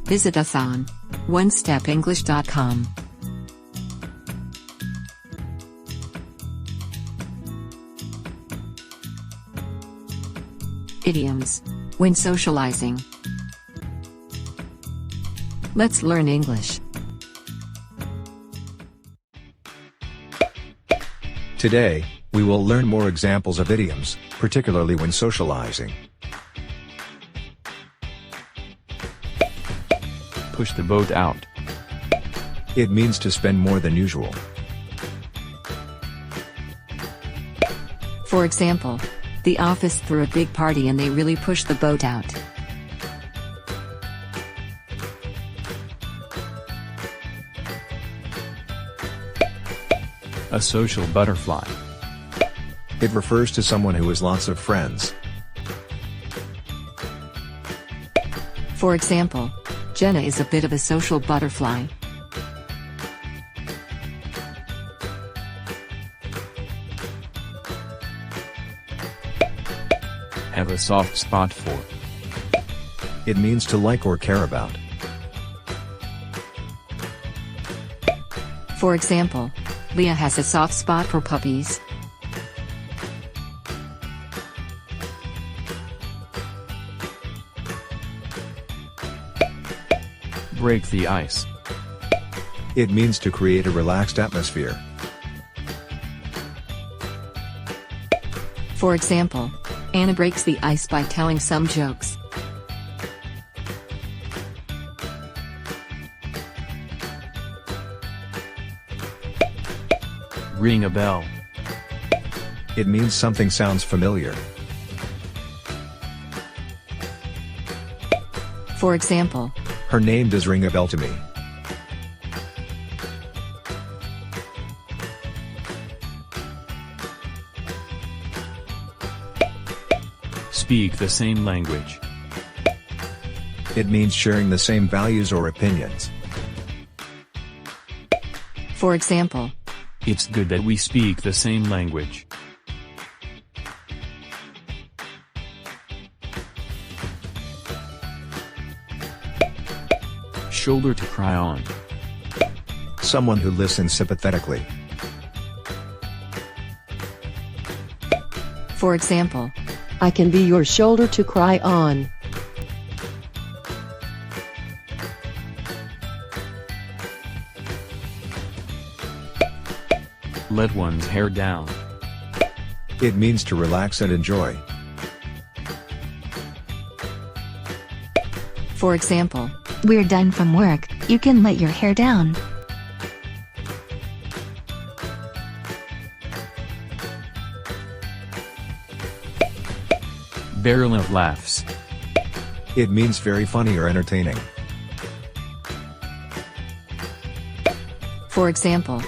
Visit us on onestepenglish.com. Idioms. When socializing. Let's learn English. Today, we will learn more examples of idioms, particularly when socializing. Push the boat out. It means to spend more than usual. For example, the office threw a big party and they really pushed the boat out. A social butterfly. It refers to someone who has lots of friends. For example, Jenna is a bit of a social butterfly. Have a soft spot for. It means to like or care about. For example, Leah has a soft spot for puppies. Break the ice. It means to create a relaxed atmosphere. For example, Anna breaks the ice by telling some jokes. Ring a bell. It means something sounds familiar. For example, Her name does ring a bell to me. Speak the same language. It means sharing the same values or opinions. for example, It's good that we speak the same language. Shoulder to cry on. Someone who listens sympathetically. For example, I can be your shoulder to cry on. Let one's hair down. It means to relax and enjoy. For example, We're done from work, you can let your hair down. Barrel of laughs. It means very funny or entertaining. for example,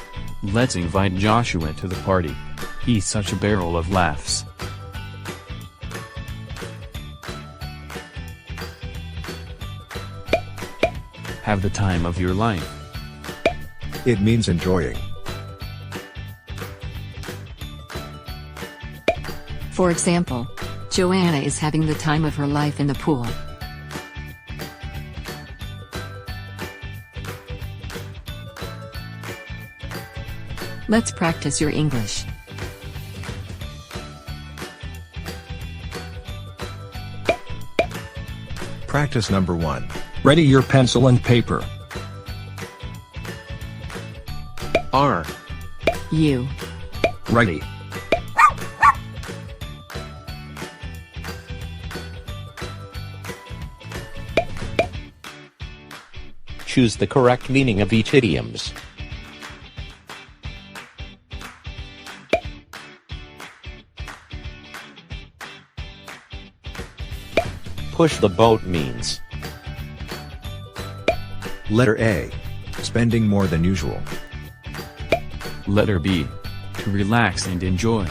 Let's invite Joshua to the party. He's such a barrel of laughs. Have the time of your life. It means enjoying. For example, Joanna is having the time of her life in the pool. Let's practice your English. Practice number 1. Ready your pencil and paper. R. You. Ready. Choose the correct meaning of each idioms. Push the boat means. Letter A. Spending more than usual. Letter B. To relax and enjoy.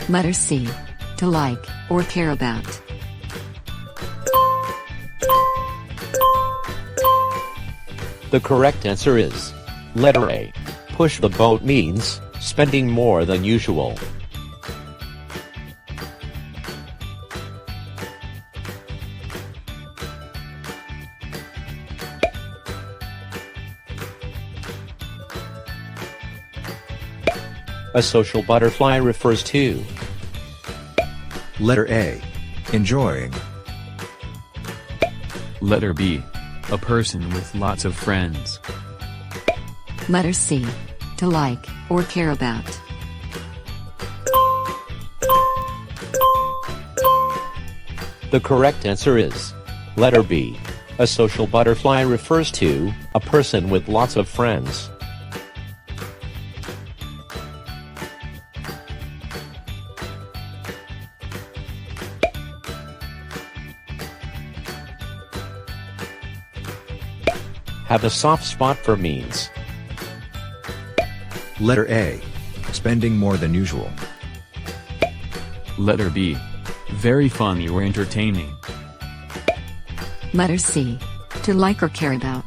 Letter C. To like, or care about. The correct answer is letter A. Push the boat means spending more than usual. A social butterfly refers to. Letter A. Enjoying. Letter B. A person with lots of friends. Letter C. To like, or care about. The correct answer is letter B. A social butterfly refers to a person with lots of friends. Have a soft spot for means. Letter A. Spending more than usual. Letter B. Very funny or entertaining. Letter C. To like or care about.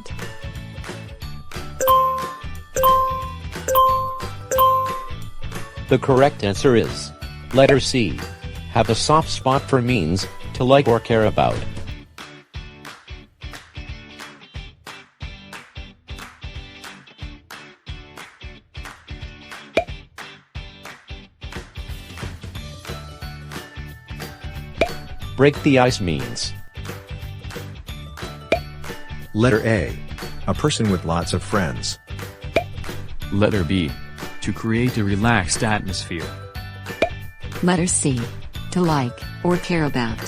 The correct answer is letter C. Have a soft spot for means to like or care about. Break the ice means. Letter A. A person with lots of friends. Letter B. To create a relaxed atmosphere. Letter C. To like, or care about.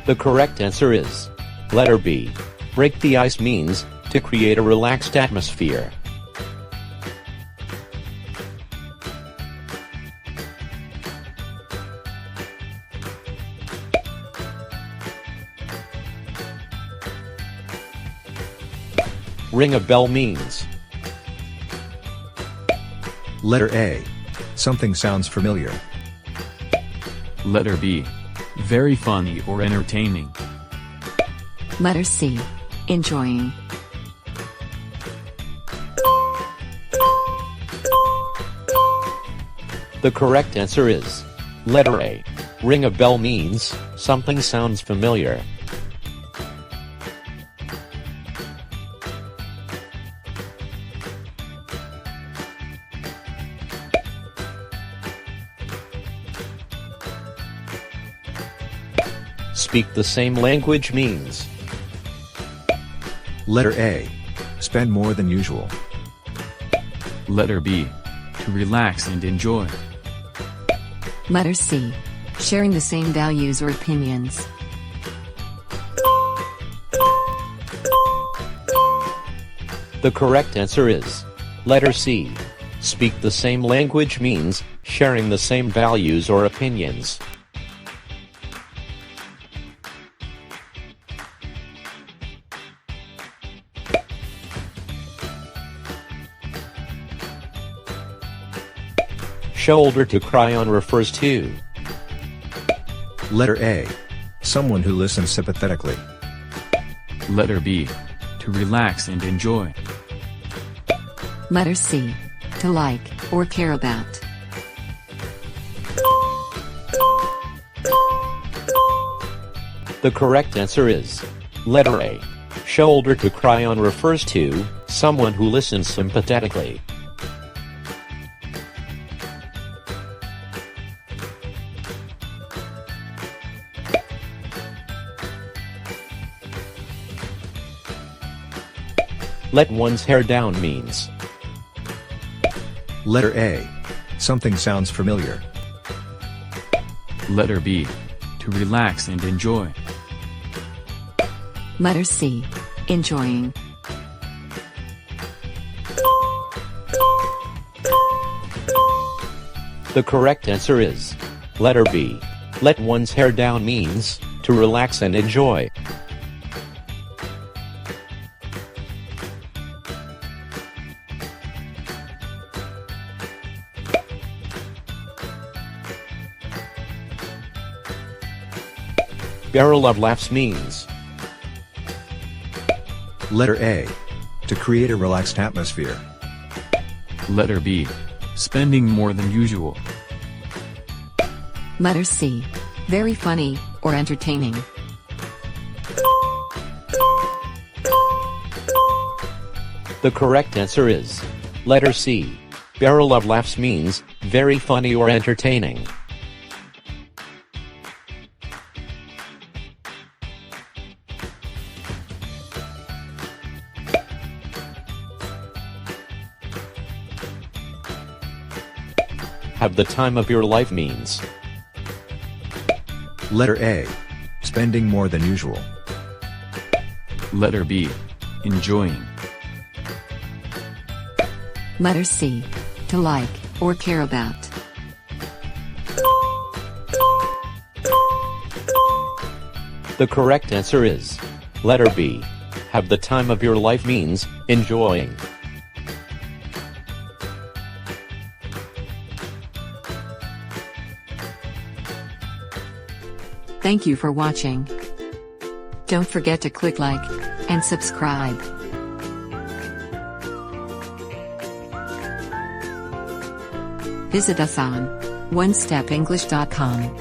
The correct answer is letter B. Break the ice means to create a relaxed atmosphere. Ring a bell means. Letter A. Something sounds familiar. Letter B. Very funny or entertaining. Letter C. Enjoying. The correct answer is letter A. Ring a bell means something sounds familiar. Speak the same language means. Letter A. Spend more than usual. Letter B. To relax and enjoy. Letter C. Sharing the same values or opinions. The correct answer is letter C. Speak the same language means sharing the same values or opinions. Shoulder to cry on refers to. Letter A. Someone who listens sympathetically. Letter B. To relax and enjoy. Letter C. To like, or care about. The correct answer is letter A. Shoulder to cry on refers to someone who listens sympathetically. Let one's hair down means. Letter A. Something sounds familiar. Letter B. To relax and enjoy. Letter C. Enjoying. The correct answer is letter B. Let one's hair down means to relax and enjoy. Barrel of laughs means. Letter A. To create a relaxed atmosphere. Letter B. Spending more than usual. Letter C. Very funny, or entertaining. The correct answer is letter C. Barrel of laughs means very funny or entertaining. Have the time of your life means. Letter A. Spending more than usual. Letter B. Enjoying. Letter C. To like, or care about. The correct answer is letter B. Have the time of your life means enjoying. Thank you for watching. Don't forget to click like and subscribe. Visit us on onestepenglish.com.